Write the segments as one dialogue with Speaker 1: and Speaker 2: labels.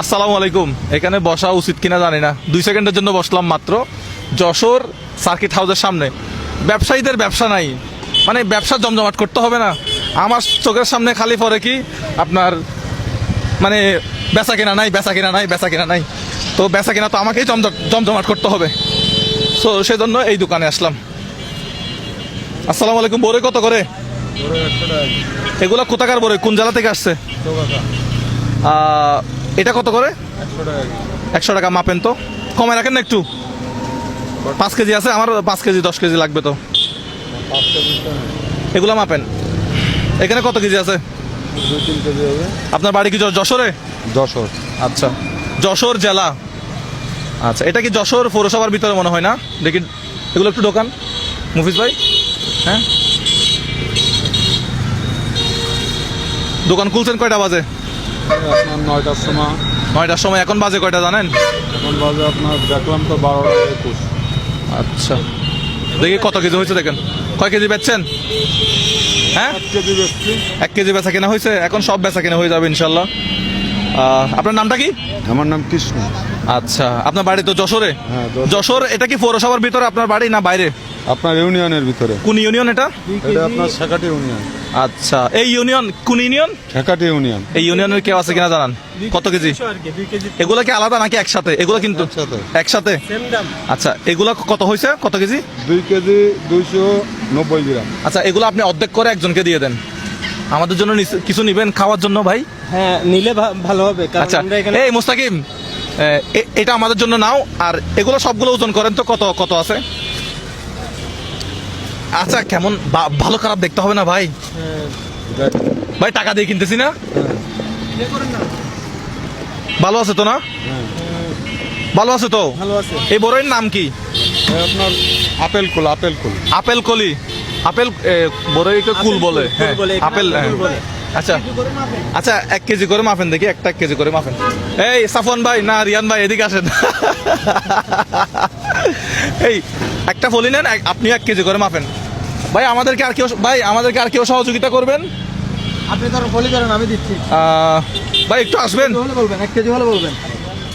Speaker 1: আসসালামু আলাইকুম। এখানে বসা উচিত কিনা জানি না, 2 সেকেন্ডের জন্য বসলাম মাত্র। যশোর সার্কিট হাউসের সামনে ব্যবসায়ীদের ব্যবসা নাই, মানে ব্যবসা জমজমাট করতে হবে না। আমার চোখের সামনে খালি পড়ে কি আপনার মানে বেচা কেনা নাই, বেচা কেনা নাই, বেচা কেনা নাই। তো বেচা কেনা তো আমাকেই জমজমাট করতে হবে। সো সেজন্য এই দোকানে আসলাম। আসসালামু আলাইকুম। বড়ই কত করে? এগুলা কোথাকার বড়ই, কোন জেলা থেকে আসছে? এটা কত করে? 100 টাকা। মাপেন তো, কমে রাখেন না একটু। 5 কেজি আছে আমার, 5 কেজি 10 কেজি লাগবে তো। এগুলা মাপেন। এখানে কত কেজি আছে?
Speaker 2: 2-3 কেজি হবে।
Speaker 1: আপনার বাড়ি কি যশোরে?
Speaker 2: যশোর।
Speaker 1: আচ্ছা, যশোর জেলা। আচ্ছা, এটা কি যশোর পৌরসভার ভিতরে মনে হয় না? দেখি এগুলো একটু দোকান। মুফিজ ভাই, হ্যাঁ, দোকান খুলছেন কয়টা বাজে?
Speaker 2: আপনার 9টার সময়।
Speaker 1: 9টার সময়। এখন বাজে কয়টা জানেন?
Speaker 2: এখন বাজে আপনার দেখলাম তো 12টা 21।
Speaker 1: আচ্ছা, দেখি কত কেজি হয়েছে দেখেন। কয় কেজি বেচছেন? হ্যাঁ,
Speaker 2: 1 কেজি বেচছি।
Speaker 1: 1 কেজি বেচা কেনা হয়েছে। এখন সব বেচা কেনা হয়ে যাবে ইনশাল্লাহ। আপনার নামটা কি?
Speaker 2: আমার নাম কৃষ্ণ।
Speaker 1: আচ্ছা, আপনার বাড়ি তো যশোরে?
Speaker 2: হ্যাঁ,
Speaker 1: যশোর। এটা কি পৌরসভার ভিতরে আপনার বাড়ি না বাইরে?
Speaker 2: আপনার ইউনিয়নের ভিতরে।
Speaker 1: কোন ইউনিয়ন এটা?
Speaker 2: এটা আপনার শেখাটি ইউনিয়ন।
Speaker 1: আচ্ছা, এই ইউনিয়ন কোন ইউনিয়ন?
Speaker 2: শেখাটি ইউনিয়ন।
Speaker 1: এই ইউনিয়নের কেউ আছে কিনা জানান? কত কেজি? এগুলা কি আলাদা নাকি একসাথে? এগুলো কিন্তু
Speaker 2: একসাথে।
Speaker 1: একসাথে। আচ্ছা, এগুলা কত হয়েছে? কত কেজি?
Speaker 2: 2 কেজি 290 গ্রাম।
Speaker 1: আচ্ছা, এগুলো আপনি অর্ধেক করে একজনকে দিয়ে দেন। আমাদের জন্য কিছু নিবেন খাওয়ার জন্য ভাই?
Speaker 3: হ্যাঁ, নিলে ভালো হবে।
Speaker 1: আচ্ছা, এই মুস্তাকিম, এটা আমাদের জন্য নাও। আর এগুলো সবগুলো ওজন করেন তো, কত কত আছে? আচ্ছা, কেমন ভালো খারাপ দেখতে হবে না ভাই? ভাই টাকা দিয়ে কিনতেছি না। ভালো আছে তো না? ভালো আছে তো?
Speaker 3: ভালো আছে।
Speaker 1: এই বড়ইয়ের নাম কি?
Speaker 2: আপনার আপেল কুল।
Speaker 1: আপেল কলি। আপেল বড়ইকে কুল বলে। হ্যাঁ, আপেল। আচ্ছা আচ্ছা, 1 কেজি করে মাপেন দেখি। 1 কেজি করে মাপেন। এই সাফওয়ান ভাই, না রিয়ান ভাই, এদিকে আসেন। এই একটা ফলি নেন, আপনি 1 কেজি করে মাপেন। ভাই আমাদেরকে আর কেউ সহযোগিতা করবেন?
Speaker 3: আপনি ধরো ফলি ধরেন, আমি দিচ্ছি।
Speaker 1: ভাই একটু আসবেন।
Speaker 3: হলে বলবেন, 1 কেজি হলে বলবেন।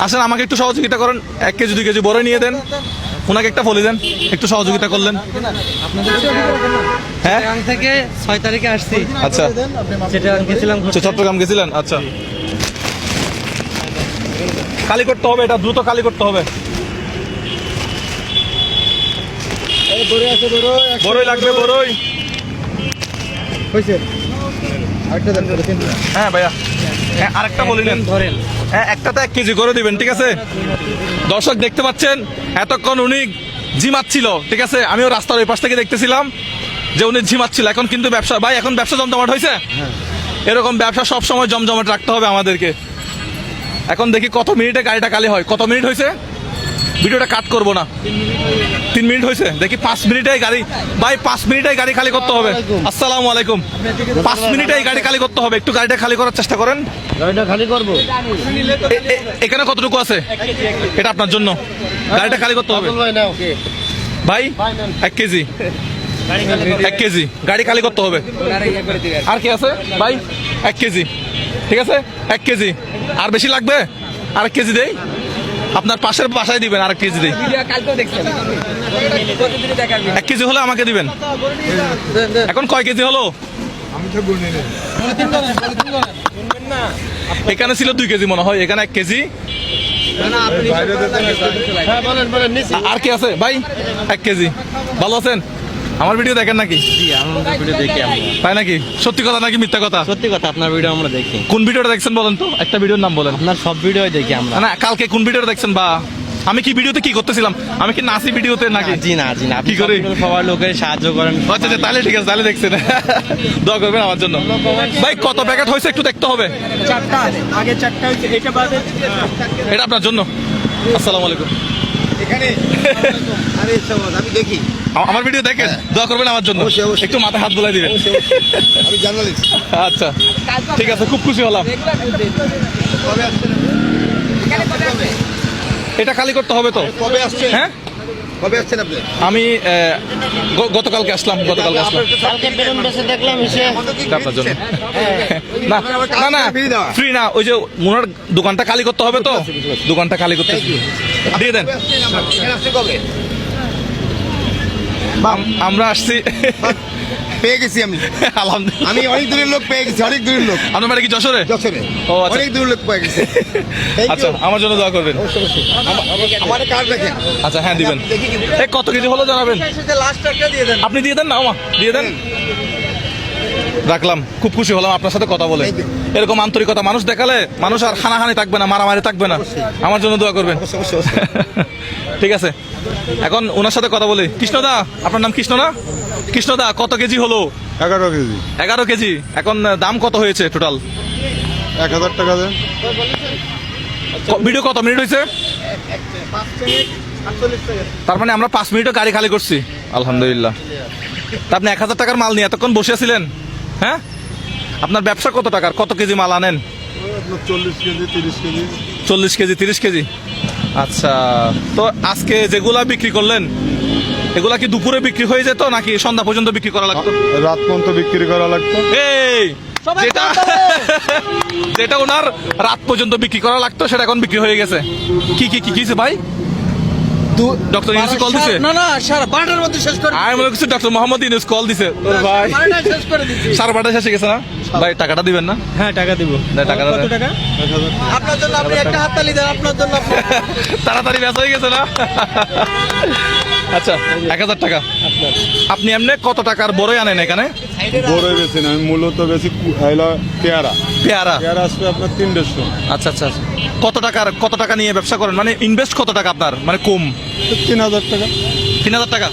Speaker 1: আসেন, আমাকে একটু সহযোগিতা করেন। 1 কেজি 2 কেজি বড়ই নিয়ে দেন, ওনাকে একটা ফলি দেন। একটু সহযোগিতা করলেন। হ্যাঁ,
Speaker 3: চিটাগাং থেকে 6 তারিখে আসছি।
Speaker 1: আচ্ছা,
Speaker 3: চিটাগাং গেছিলাম।
Speaker 1: চট্টগ্রাম গেছিলেন? আচ্ছা, খালি করতে হবে, এটা দ্রুত খালি করতে হবে। বড়ই লাগবে, বড়ই।
Speaker 3: হয়েছে। আরেকটা দেন।
Speaker 1: হ্যাঁ ভাইয়া, হ্যাঁ আরেকটা বলি নেন।
Speaker 3: ধরেন।
Speaker 1: হ্যাঁ, একটাতে 1 কেজি করে দিবেন, ঠিক আছে? দর্শক দেখতে পাচ্ছেন, এতক্ষণ উনি ঝিমাচ্ছিল, ঠিক আছে? আমিও রাস্তার ওই পাশ থেকে দেখতেছিলাম যে উনি ঝিমাচ্ছিল। এখন কিন্তু ব্যবসা ভাই, এখন ব্যবসা জমজমাট হয়েছে। এরকম ব্যবসা সব সময় জমজমাট রাখতে হবে আমাদেরকে। এখন দেখি কত মিনিটে গাড়িটা খালি হয়। কত মিনিট হয়েছে? ভিডিওটা কাট করবো না। 3 মিনিট হয়েছে। দেখি 5 মিনিটে গাড়ি, ভাই 5 মিনিটে গাড়ি খালি করতে হবে। আসসালামু আলাইকুম। 5 মিনিটে গাড়ি খালি করতে হবে। একটু গাড়িটা খালি করার চেষ্টা করেন।
Speaker 3: গাড়িটা খালি করবো।
Speaker 1: এখানে কতটুকু আছে? এটা আপনার জন্য। গাড়িটা খালি করতে হবে ভাই। 1 কেজি 1 কেজি গাড়ি খালি করতে হবে। আর কি আছে ভাই? 1 কেজি, ঠিক আছে? 1 কেজি। আর বেশি লাগবে? আর 1 কেজি দেই। আপনার পাশের বাসায় দিবেন, আর 1 কেজি দেই। 1 কেজি হলে আমাকে দিবেন। এখন কয় কেজি হলো? এখানে ছিল 2 কেজি মনে হয়, এখানে 1 কেজি। আর কি আছে ভাই? 1 কেজি। ভালো আছেন? আমার ভিডিও দেখেন নাকি? তাই নাকি? সত্যি কথা নাকি মিথ্যা কথা?
Speaker 3: সত্যি কথা, আপনার ভিডিও আমরা দেখি।
Speaker 1: কোন ভিডিওটা দেখছেন বলেন তো? একটা ভিডিওর নাম বলেন।
Speaker 3: আপনার সব ভিডিও দেখি আমরা।
Speaker 1: না, কালকে কোন ভিডিওটা দেখছেন? বা আমি কি ভিডিওতে কি করতেছিলাম? আমি কি নাচি ভিডিওতে নাকি?
Speaker 3: জি না।
Speaker 1: কি করে?
Speaker 3: সবার লোকের সাহায্য করেন।
Speaker 1: আচ্ছা আচ্ছা, তাহলে ঠিক আছে, তাহলে দেখছেন। দোয়া করবেন আমার জন্য। ভাই কত প্যাকেট হয়েছে একটু দেখতে হবে।
Speaker 3: 4টা আগে 4টা হচ্ছে, এটা বাদে।
Speaker 1: এটা আপনার জন্য। আসসালামু আলাইকুম।
Speaker 3: আরে সবাই আমি দেখি।
Speaker 1: আমার ভিডিও দেখেন, দোয়া করবেন আমার জন্য। একটু মাথায় হাত বুলাই দিবেন।
Speaker 3: আমি জার্নালিস্ট।
Speaker 1: আচ্ছা ঠিক আছে, খুব খুশি হলাম। এটা খালি করতে হবে তো?
Speaker 3: কবে আসছে?
Speaker 1: হ্যাঁ,
Speaker 3: কবে আসছেন আপনি?
Speaker 1: আমি গতকালকে আসলাম
Speaker 4: কালকে বেলুন বেচে দেখলাম এসে
Speaker 1: আপনার জন্য না না না ফ্রি না, ওই যে মুনার দোকানটা খালি করতে হবে তো, দোকানটা খালি করতে দিয়ে দেন।
Speaker 3: এখানে আসছেন কবে?
Speaker 1: আমরা আসছি
Speaker 3: পেয়ে গেছি আমি।
Speaker 1: আলহামদুলিল্লাহ।
Speaker 3: আমি অনেক দূরের লোক পেয়ে গেছি, অনেক দূরের লোক।
Speaker 1: আপনার বাড়ি কি যশোরে?
Speaker 3: যশোরে
Speaker 1: ও, আচ্ছা।
Speaker 3: অনেক দূরের লোক পেয়ে গেছি। Thank
Speaker 1: আচ্ছা,
Speaker 3: you.
Speaker 1: আমার জন্য দোয়া করবেন।
Speaker 3: আমার কার্ড দেখেন।
Speaker 1: আচ্ছা হ্যাঁ দিবেন।
Speaker 3: দেখি কিন্তু।
Speaker 1: এই কত কেজি হলো জানাবেন?
Speaker 3: লাস্ট একটা দিয়ে দেন।
Speaker 1: আপনি দিয়ে দেন না, আমা দিয়ে দেন। রাখলাম, খুব খুশি হলাম আপনার সাথে কথা বলে। এরকম আন্তরিকতা মানুষ দেখালে মানুষ আর হানাহানি থাকবে না, মারামারি থাকবে না। আমার জন্য দোয়া করবেন। ঠিক আছে, এখন ওনার সাথে কথা বলি। কৃষ্ণদা, আপনার নাম কৃষ্ণ না? কৃষ্ণদা, কত কেজি হলো?
Speaker 2: 11 কেজি।
Speaker 1: 11 কেজি। এখন দাম কত হয়েছে টোটাল?
Speaker 2: 1000 টাকা দেন।
Speaker 1: ভিডিও কত মিনিট হয়েছে? তার মানে আমরা 5 মিনিটও গাড়ি খালি করছি। আলহামদুলিল্লাহ। তা আপনি 1000 টাকার মাল নিয়ে এতক্ষণ বসে আছিলেন? হ্যাঁ, আপনার ব্যবসা কত টাকার? কত কেজি মাল আনেন?
Speaker 2: আপনার 40 কেজি 30 কেজি।
Speaker 1: 40 KG 30 KG. আচ্ছা, তো আজকে যেগুলা বিক্রি করলেন এগুলা কি দুপুরে বিক্রি হয়ে যেত নাকি সন্ধ্যা পর্যন্ত বিক্রি করা লাগতো?
Speaker 2: রাত পর্যন্ত বিক্রি করা লাগতো।
Speaker 1: এই যেটা যেটা ওনার রাত পর্যন্ত বিক্রি করা লাগতো সেটা এখন বিক্রি হয়ে গেছে। কি কি কি কিছে ভাই? ডক্টর ইউনুস কল দিছে?
Speaker 3: না না, 12টার মধ্যে শেষ করে
Speaker 1: আমি মনে করছি ডক্টর মোহাম্মদ ইউনুস কল দিছে। তোর ভাই
Speaker 3: 12টায় শেষ করে দিচ্ছি।
Speaker 1: 12:30 শেষে গেছে না ভাই? টাকাটা দিবেন না?
Speaker 3: হ্যাঁ, টাকা দিব।
Speaker 1: না, টাকাটা দেন।
Speaker 3: টাকা? আপনার জন্য আপনি একটা হাততালি দেন, আপনার জন্য
Speaker 1: তাড়াতাড়ি ব্যস্ত হয়ে গেছে না? আচ্ছা, 1000 টাকা। আপনি এমনি কত টাকার বড়ই আনেন এখানে?
Speaker 2: বড় বেশি না, আমি মূলত বেশি পেয়ারা।
Speaker 1: পেয়ারা।
Speaker 2: পেয়ারা আসবে আপনার 350।
Speaker 1: আচ্ছা আচ্ছা আচ্ছা। কত টাকা নিয়ে ব্যবসা করেন? মানে ইনভেস্ট কত টাকা আপনার? মানে কম
Speaker 2: 3000 টাকা।
Speaker 1: 3000 টাকা।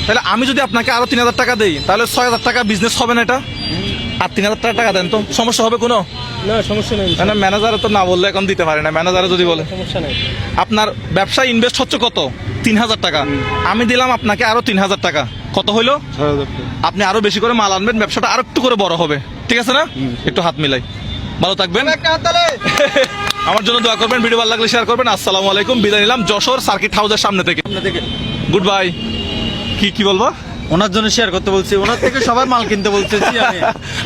Speaker 1: তাহলে আমি যদি আপনাকে আরো 3000 টাকা দেই তাহলে 6000 টাকা বিজনেস হবে না এটা? আর 3000 টাকা দেন তো, সমস্যা হবে কোনো?
Speaker 3: না, সমস্যা নেই,
Speaker 1: মানে ম্যানেজারে তো না বললে এখন দিতে পারে না, ম্যানেজারে যদি বলে।
Speaker 3: সমস্যা নেই।
Speaker 1: আপনার ব্যবসায় ইনভেস্ট হচ্ছে কত? 3000 টাকা। আমি দিলাম আপনাকে আরো 3000 টাকা, কত হইলো?
Speaker 2: 6000 টাকা।
Speaker 1: আপনি আরো বেশি করে মাল আনবেন, ব্যবসাটা আরো একটু করে বড় হবে। ঠিক আছে না? একটু হাত মিলাই। ভালো থাকবেন।
Speaker 3: একটা হাততালি।
Speaker 1: আমার জন্য দোয়া করবেন, ভিডিও ভালো লাগলে শেয়ার করবেন। আসসালামু আলাইকুম, বিদায় নিলাম যশোর সার্কিট হাউসের সামনে থেকে। Good bye. কি বলবো?
Speaker 3: ওনার জন্য শেয়ার করতে বলছি, ওনার থেকে সবার মাল কিনতে বলছি আমি।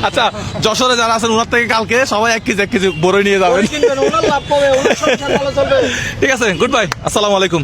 Speaker 1: আচ্ছা, যশোরে যারা আছেন ওনার থেকে কালকে সবাই 1 কেজি বড়ই নিয়ে যাবেন।
Speaker 3: কিনবেন, ওনার লাভ পাবে, ওনার সংসার ভালো চলবে।
Speaker 1: ঠিক আছে, গুড বাই, আসসালামু আলাইকুম।